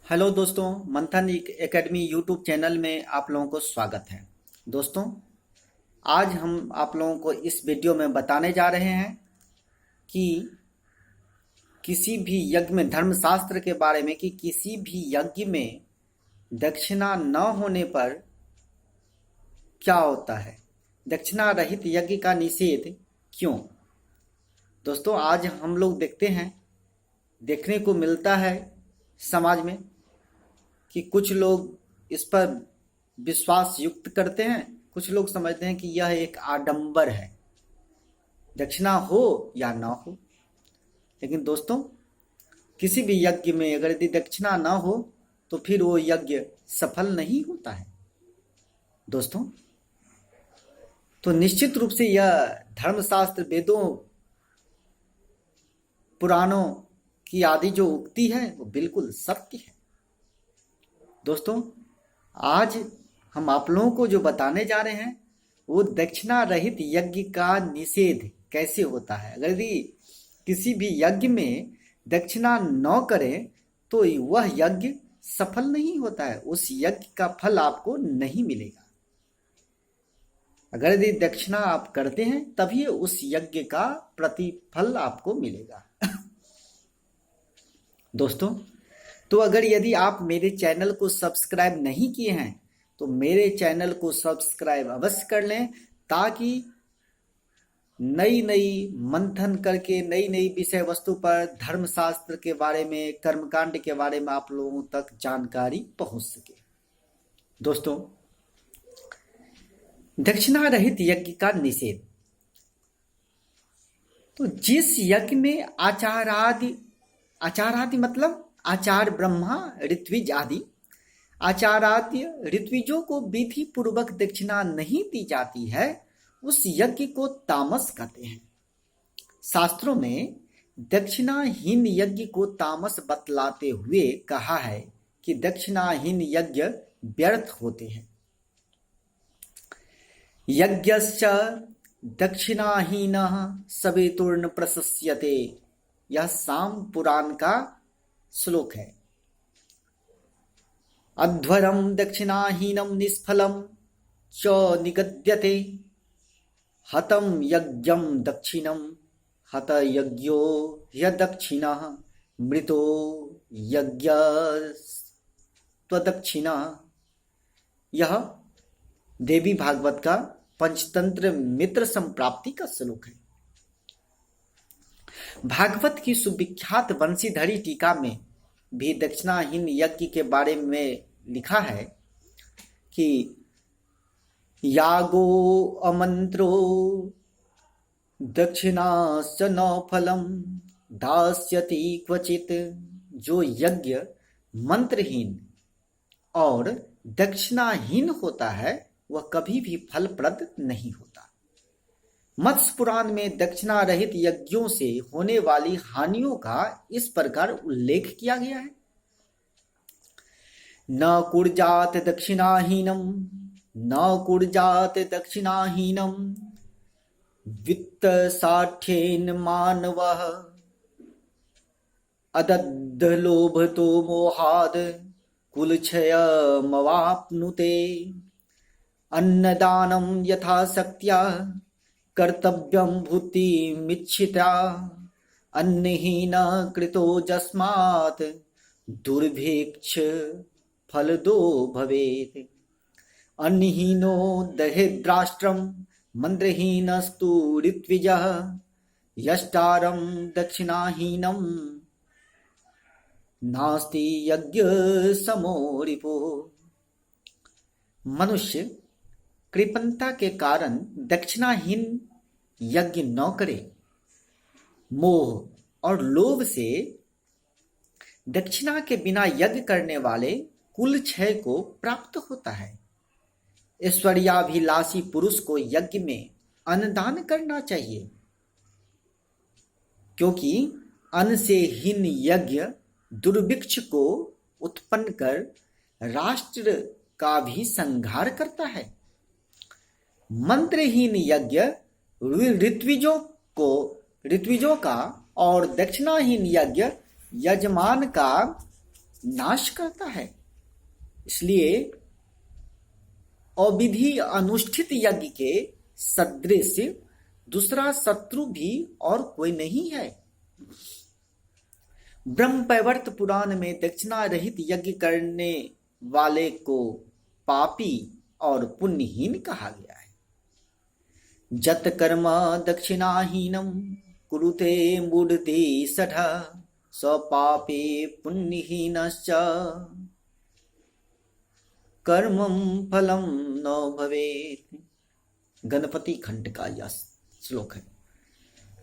Hello दोस्तों, मंथन academy YouTube channel में आप लोगों को स्वागत है। दोस्तों, आज हम आप लोगों को इस वीडियो में बताने जा रहे हैं कि किसी भी यज्ञ में, धर्मशास्त्र के बारे में, कि किसी भी यज्ञ में दक्षिणा न होने पर क्या होता है, दक्षिणा रहित यज्ञ का निषेध क्यों। दोस्तों, आज हम लोग देखने को मिलता है समाज में कि कुछ लोग इस पर विश्वास युक्त करते हैं, कुछ लोग समझते हैं कि यह एक आडंबर है, दक्षिणा हो या ना हो। लेकिन दोस्तों, किसी भी यज्ञ में अगर यदि दक्षिणा ना हो तो फिर वो यज्ञ सफल नहीं होता है। दोस्तों, तो निश्चित रूप से यह धर्मशास्त्र, वेदों, पुराणों की आदि जो उक्ति है वो बिल्कुल सत्य है। दोस्तों, आज हम आप लोगों को जो बताने जा रहे हैं वो दक्षिणा रहित यज्ञ का निषेध कैसे होता है। अगर यदि किसी भी यज्ञ में दक्षिणा न करें तो वह यज्ञ सफल नहीं होता है, उस यज्ञ का फल आपको नहीं मिलेगा। अगर यदि दक्षिणा आप करते हैं तभी उस यज्ञ का प्रतिफल आपको मिलेगा। दोस्तों, तो अगर यदि आप मेरे चैनल को सब्सक्राइब नहीं किए हैं तो मेरे चैनल को सब्सक्राइब अवश्य कर लें, ताकि नई नई मंथन करके नई नई विषय वस्तु पर, धर्मशास्त्र के बारे में, कर्मकांड के बारे में आप लोगों तक जानकारी पहुंच सके। दोस्तों, दक्षिणा रहित यज्ञ का निषेध। तो जिस यज्ञ में आचारादि मतलब आचार ब्रह्मा ऋत्विज आदि आचाराद्य ऋत्विजों को विधि पूर्वक दक्षिणा नहीं दी जाती है, उस यज्ञ को तामस कहते हैं। शास्त्रों में दक्षिणाहीन यज्ञ को तामस बतलाते हुए कहा है कि दक्षिणाहीन यज्ञ व्यर्थ होते हैं। यज्ञश्च दक्षिणाहीनः सवेतुर्न प्रशस्यते, यह साम पुराण का श्लोक है। अध्वरम दक्षिणाहीनम निष्फलम च निगद्यते, हतम यज्ञम दक्षिणम हत यज्ञो ह्यदक्षिणः मृतो यज्ञस्त्वदक्षिणः। यह देवी भागवत का पंचतंत्र मित्र संप्राप्ति का श्लोक है। भागवत की सुविख्यात वंशीधरी टीका में भी दक्षिणाहीन यज्ञ के बारे में लिखा है कि यागो अमंत्रो दक्षिणाश्च न फलम दास्यति क्वचित। जो यज्ञ मंत्रहीन और दक्षिणाहीन होता है वह कभी भी फलप्रद नहीं होता। मत्स्य पुराण में दक्षिणा रहित यज्ञों से होने वाली हानियों का इस प्रकार उल्लेख किया गया है। न कुर्जात दक्षिणाहीनम वित्त साठ्येन मानवः अदद्ध लोभतो मोहाद कुलक्षयमवाप्नुते। अन्नदानं यथाशक्त्या कर्तव्यं भूतिमिच्छिता, अन्नहीन कृतो जस्मात् दुर्भिक्ष फलदो भवेत्। अन्नहीनो दहेद्राष्ट्रं मन्त्रहीनस्तु ऋत्विजः, यष्टारं दक्षिणाहीनं नास्ति यज्ञ समो रिपुः। मनुष्य कृपणता के कारण दक्षिणाहीन यज्ञ न करे। मोह और लोभ से दक्षिणा के बिना यज्ञ करने वाले कुल क्षय को प्राप्त होता है। ऐश्वर्याभिलाषी पुरुष को यज्ञ में अन्नदान करना चाहिए, क्योंकि अन्न से हीन यज्ञ दुर्भिक्ष को उत्पन्न कर राष्ट्र का भी संहार करता है। मंत्रहीन यज्ञ ऋत्विजों का और दक्षिणाहीन यज्ञ यजमान का नाश करता है। इसलिए अविधि अनुष्ठित यज्ञ के सदृश दूसरा शत्रु भी और कोई नहीं है। ब्रह्मवैवर्त पुराण में दक्षिणा रहित यज्ञ करने वाले को पापी और पुण्यहीन कहा गया है। जत कर्म दक्षिणाहीनम कुरुते मूढ़ति सठ स पापे पुण्यहीनश्च कर्मं फलम न भवेत्। गणपति खंड का यह श्लोक है।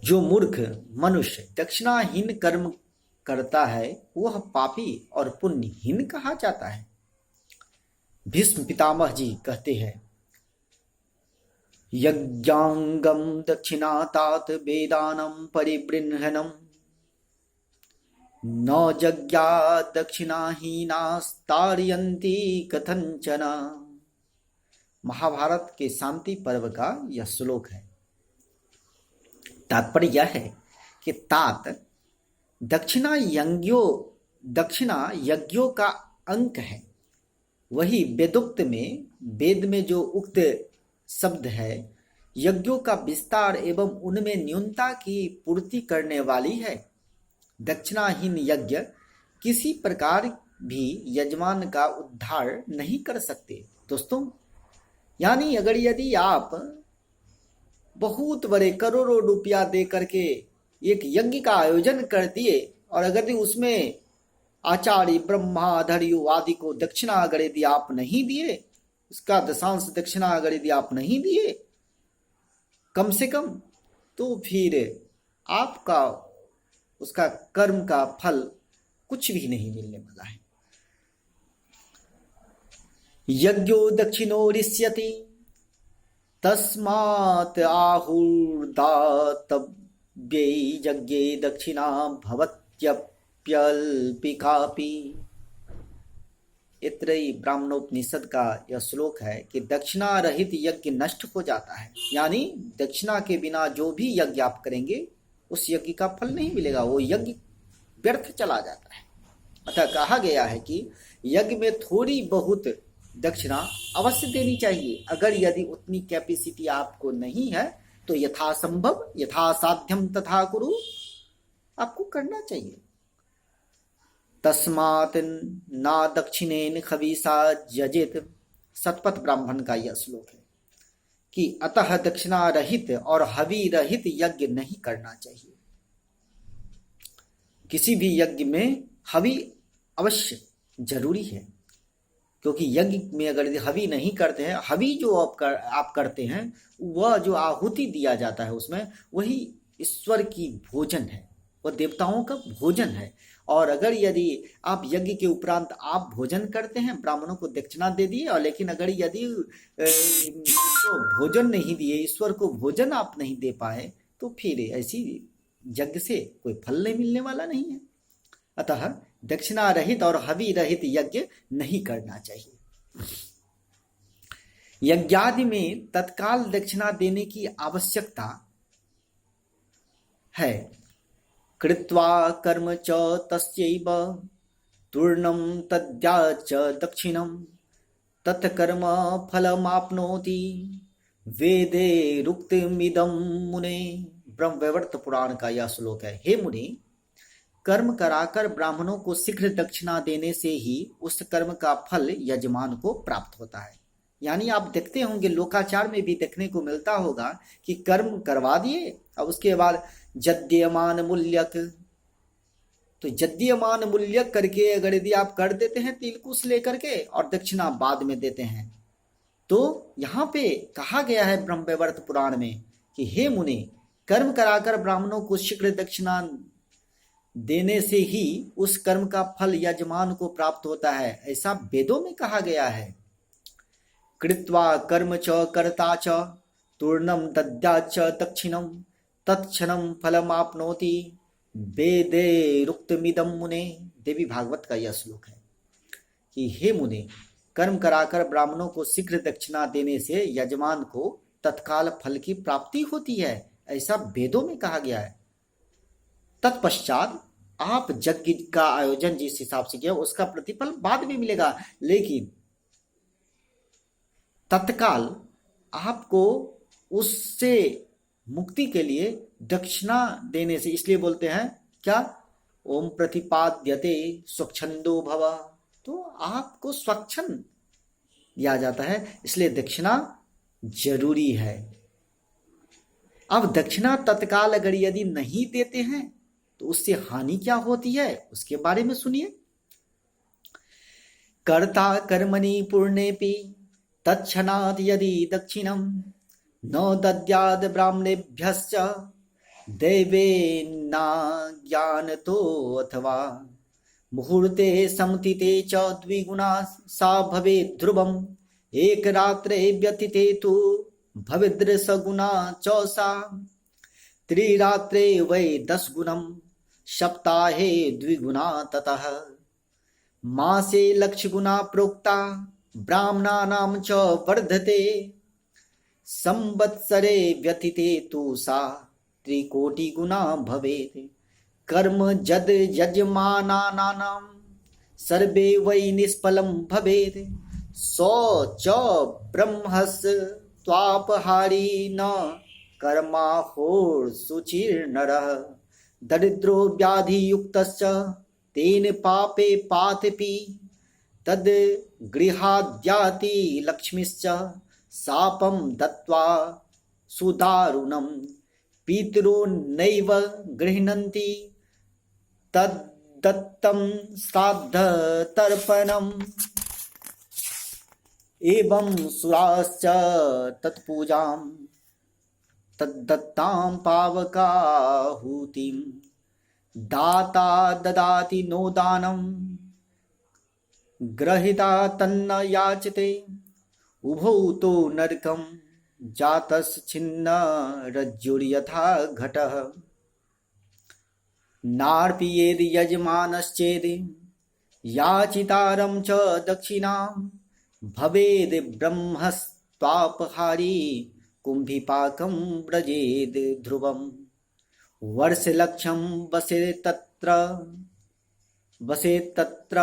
जो मूर्ख मनुष्य दक्षिणाहीन कर्म करता है वह पापी और पुण्यहीन कहा जाता है। भीष्म पितामह जी कहते हैं, यज्ञांगम दक्षिणातात वेदानम परिबृंहणम न यज्ञा दक्षिणाहीनास्तारयन्ति कथंचन। महाभारत के शांति पर्व का यह श्लोक है। तात्पर्य यह है कि तात दक्षिणा यज्ञों का अंक है। वही वेदोक्त में, वेद में जो उक्त शब्द है, यज्ञों का विस्तार एवं उनमें न्यूनता की पूर्ति करने वाली है। दक्षिणाहीन यज्ञ किसी प्रकार भी यजमान का उद्धार नहीं कर सकते। दोस्तों, यानी अगर यदि आप बहुत बड़े करोड़ों रुपया दे करके एक यज्ञ का आयोजन कर दिए और अगर उसमें आचार्य ब्रह्माधर्यु आदि को दक्षिणा अगर यदि आप नहीं दिए, उसका दशांश दक्षिणा अगर यदि आप नहीं दिए कम से कम, तो फिर आपका उसका कर्म का फल कुछ भी नहीं मिलने वाला है। यज्ञो दक्षिणो ऋष्यति तस्मात् आहुर्दातव्ये यज्ञे दक्षिणा भवत्यप्यल्पिकापि। इतरई ब्राह्मणोपनिषद का यह श्लोक है कि दक्षिणा रहित यज्ञ नष्ट हो जाता है। यानी दक्षिणा के बिना जो भी यज्ञ आप करेंगे उस यज्ञ का फल नहीं मिलेगा, वो यज्ञ व्यर्थ चला जाता है। अतः कहा गया है कि यज्ञ में थोड़ी बहुत दक्षिणा अवश्य देनी चाहिए। अगर यदि उतनी कैपेसिटी आपको नहीं है तो यथासंभव यथासाध्यम तथा कुरु, आपको करना चाहिए। तस्मात् ना दक्षिणेन खवीसा यजेत। शतपथ ब्राह्मण का यह श्लोक है कि अतः दक्षिणा रहित और हवि रहित यज्ञ नहीं करना चाहिए। किसी भी यज्ञ में हवि अवश्य जरूरी है, क्योंकि यज्ञ में अगर हवि नहीं करते हैं, हवि जो आप करते हैं, वह जो आहुति दिया जाता है उसमें, वही ईश्वर की भोजन है, वह देवताओं का भोजन है। और अगर यदि आप यज्ञ के उपरांत आप भोजन करते हैं, ब्राह्मणों को दक्षिणा दे दिए, और लेकिन अगर यदि उसको भोजन नहीं दिए, ईश्वर को भोजन आप नहीं दे पाए, तो फिर ऐसी यज्ञ से कोई फल नहीं मिलने वाला नहीं है। अतः दक्षिणा रहित और हवि रहित यज्ञ नहीं करना चाहिए। यज्ञादि में तत्काल दक्षिणा देने की आवश्यकता है। कृत्वा कर्म च तस्यैव तूर्णं तद्याच दक्षिणं तत्कर्म फलमाप्नोति वेदे रुक्तमिदं मुने। ब्रह्मवैवर्त पुराण का यह श्लोक है। हे मुनि, कर्म कराकर ब्राह्मणों को शीघ्र दक्षिणा देने से ही उस कर्म का फल यजमान को प्राप्त होता है। यानी आप देखते होंगे, लोकाचार में भी देखने को मिलता होगा कि कर्म करवा दिए और उसके बाद जद्यमान मूल्यक, तो जद्यमान मूल्यक करके अगर यदि आप कर देते हैं तिलकुश लेकर के और दक्षिणा बाद में देते हैं, तो यहाँ पे कहा गया है ब्रह्मवैवर्त पुराण में कि हे मुनि, कर्म कराकर ब्राह्मणों को शीघ्र दक्षिणा देने से ही उस कर्म का फल यजमान को प्राप्त होता है, ऐसा वेदों में कहा गया है। कृत्वा कर्म च कर्ता च तूर्णम दद्याच दक्षिणम तत्क्षणम फलमाप्नोति वेदे रुक्तमिदं मुने। देवी भागवत का यह श्लोक है कि हे मुने, कर्म कराकर ब्राह्मणों को शीघ्र दक्षिणा देने से यजमान को तत्काल फल की प्राप्ति होती है, ऐसा वेदों में कहा गया है। तत्पश्चात आप यज्ञ का आयोजन जिस हिसाब से किया उसका प्रतिफल बाद में मिलेगा, लेकिन तत्काल आपको उससे मुक्ति के लिए दक्षिणा देने से, इसलिए बोलते हैं क्या, ओम प्रतिपाद्यते स्वच्छंदो भव, तो आपको स्वच्छंद दिया जाता है, इसलिए दक्षिणा जरूरी है। अब दक्षिणा तत्काल अगर यदि नहीं देते हैं तो उससे हानि क्या होती है उसके बारे में सुनिए। कर्ता कर्मणि पुण्येपि तत्क्षणात् यदि दक्षिणं न दद्याद ब्राह्मणेभ्यश्च दैवेनाज्ञानतो अथवा मुहूर्ते समतिते च द्विगुणा सा भवेत् ध्रुवम् एक रात्रे व्यतीते तु भवेद्र सगुणा च सा त्रिरात्रे वै 10 गुणम् सप्ताहे द्विगुणा ततः मासे लक्षगुणा प्रोक्ता ब्राह्मणानां च वर्धते संवत्सरे व्यतीते तु सा त्रिकोटिगुणा भवेत् कर्म जद यजमानानां सर्वे वै निष्फलं भवेत् सो च ब्रह्मस् त्वापहारी न कर्माहोर्सुचिर्नरः दरिद्रो व्याधियुक्तश्च तेन पापे पातपि तद गृहाद्याति लक्ष्मीश्च शापं दत्वा सुदारुणं पितरो नैव गृह्णन्ति तद्दत्तं श्राद्धतर्पणम् एवं सुराश्च तत्पूजां तद्दत्तां पावकाहुतिं दाता ददाति नो दानं ग्रहीता तन्न याचते उभौ तो नरकं जातश्छिन्न रज्जुर्यथा घटः नार्पयेद् यजमानश्चेद् याचितारं च दक्षिणां भवेद् ब्रह्मस्त्वापहारी कुंभिपाकं व्रजेद् ध्रुवं वर्षलक्षं वसेत् तत्र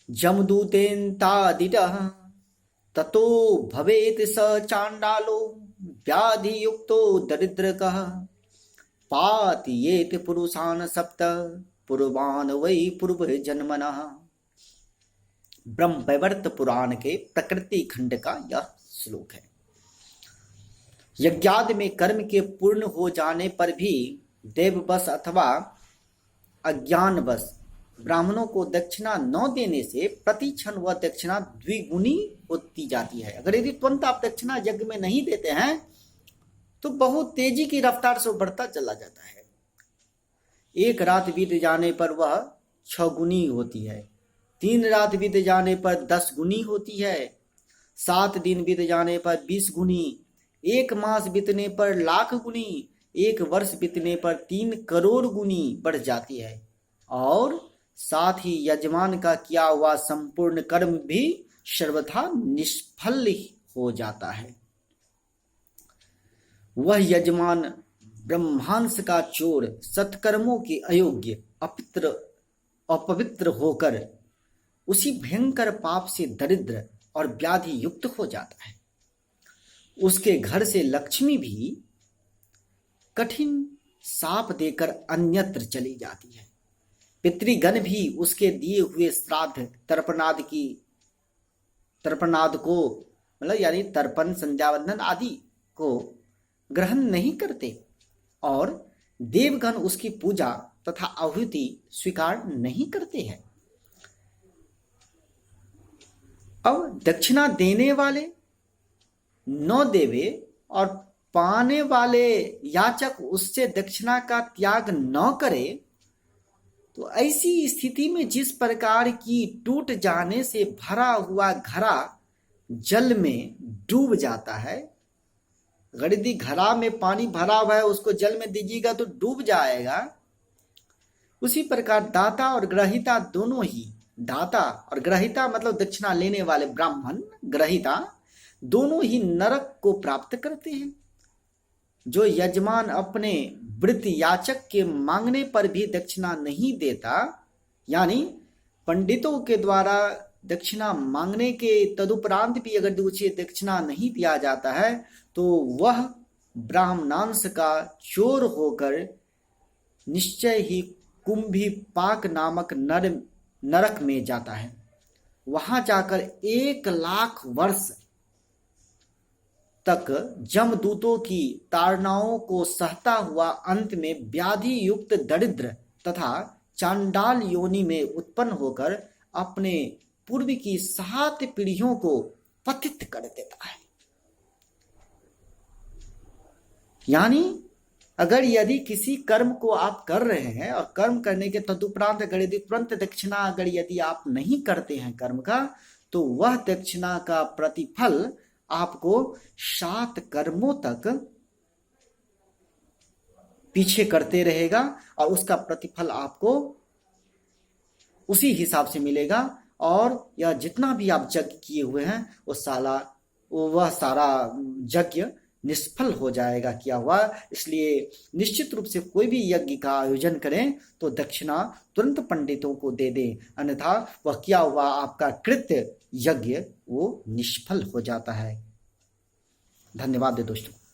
जमदूतेन्तादितः ततो भवेत् स चाण्डालो व्याधियुक्तो दरिद्रकः पातयेत् पुरुषान् सप्त पूर्वान् वै पूर्वजन्मनः। ब्रह्मवैवर्त पुराण के प्रकृति खंड का यह श्लोक है। यज्ञादि में कर्म के पूर्ण हो जाने पर भी देववश अथवा अज्ञानवश ब्राह्मणों को दक्षिणा न देने से प्रति क्षण वह दक्षिणा द्विगुनी होती जाती है। अगर यदि तुरंत आप दक्षिणा यज्ञ में नहीं देते हैं तो बहुत तेजी की रफ्तार से बढ़ता चला जाता है। एक रात बीत जाने पर वह 6 गुनी होती है, 3 रात बीत जाने पर 10 गुनी होती है, 7 दिन बीत जाने पर 20 गुनी, 1 मास बीतने पर लाख गुनी, 1 वर्ष बीतने पर 3 करोड़ गुनी बढ़ जाती है। और साथ ही यजमान का किया हुआ संपूर्ण कर्म भी सर्वथा निष्फल हो जाता है। वह यजमान ब्रह्मांश का चोर सत्कर्मों के अयोग्य अपवित्र होकर उसी भयंकर पाप से दरिद्र और व्याधि युक्त हो जाता है। उसके घर से लक्ष्मी भी कठिन शाप देकर अन्यत्र चली जाती है। पितृगण भी उसके दिए हुए श्राद्ध तर्पणाद को मतलब यानी तर्पण संध्यावंदन आदि को ग्रहण नहीं करते और देवगण उसकी पूजा तथा आहुति स्वीकार नहीं करते हैं। अब दक्षिणा देने वाले न देवे और पाने वाले याचक उससे दक्षिणा का त्याग न करे तो ऐसी स्थिति में जिस प्रकार की टूट जाने से भरा हुआ घड़ा जल में डूब जाता है, अगर यदि घड़ा में पानी भरा हुआ है उसको जल में दीजिएगा तो डूब जाएगा, उसी प्रकार दाता और ग्रहिता दोनों ही, दाता और ग्रहिता मतलब दक्षिणा लेने वाले ब्राह्मण ग्रहिता दोनों ही नरक को प्राप्त करते हैं। जो यजमान अपने वृत्त याचक के मांगने पर भी दक्षिणा नहीं देता, यानी पंडितों के द्वारा दक्षिणा मांगने के तदुपरांत भी अगर उसे दक्षिणा नहीं दिया जाता है तो वह ब्राह्मणांश का चोर होकर निश्चय ही कुंभी पाक नामक नरक में जाता है। वहां जाकर 1,00,000 वर्ष तक जमदूतों की ताड़नाओं को सहता हुआ अंत में व्याधि युक्त दरिद्र तथा चांडाल योनि में उत्पन्न होकर अपने पूर्व की 7 पीढ़ियों को पतित कर देता है। यानी अगर यदि किसी कर्म को आप कर रहे हैं और कर्म करने के तदुपरांत अगर यदि तुरंत दक्षिणा अगर यदि आप नहीं करते हैं कर्म का, तो वह दक्षिणा का प्रतिफल आपको 7 कर्मों तक पीछे करते रहेगा और उसका प्रतिफल आपको उसी हिसाब से मिलेगा। और यह जितना भी आप यज्ञ किए हुए हैं वह सारा यज्ञ निष्फल हो जाएगा किया हुआ। इसलिए निश्चित रूप से कोई भी यज्ञ का आयोजन करें तो दक्षिणा तुरंत पंडितों को दे दें, अन्यथा वह किया हुआ आपका कृत्य यज्ञ वो निष्फल हो जाता है। धन्यवाद दोस्तों।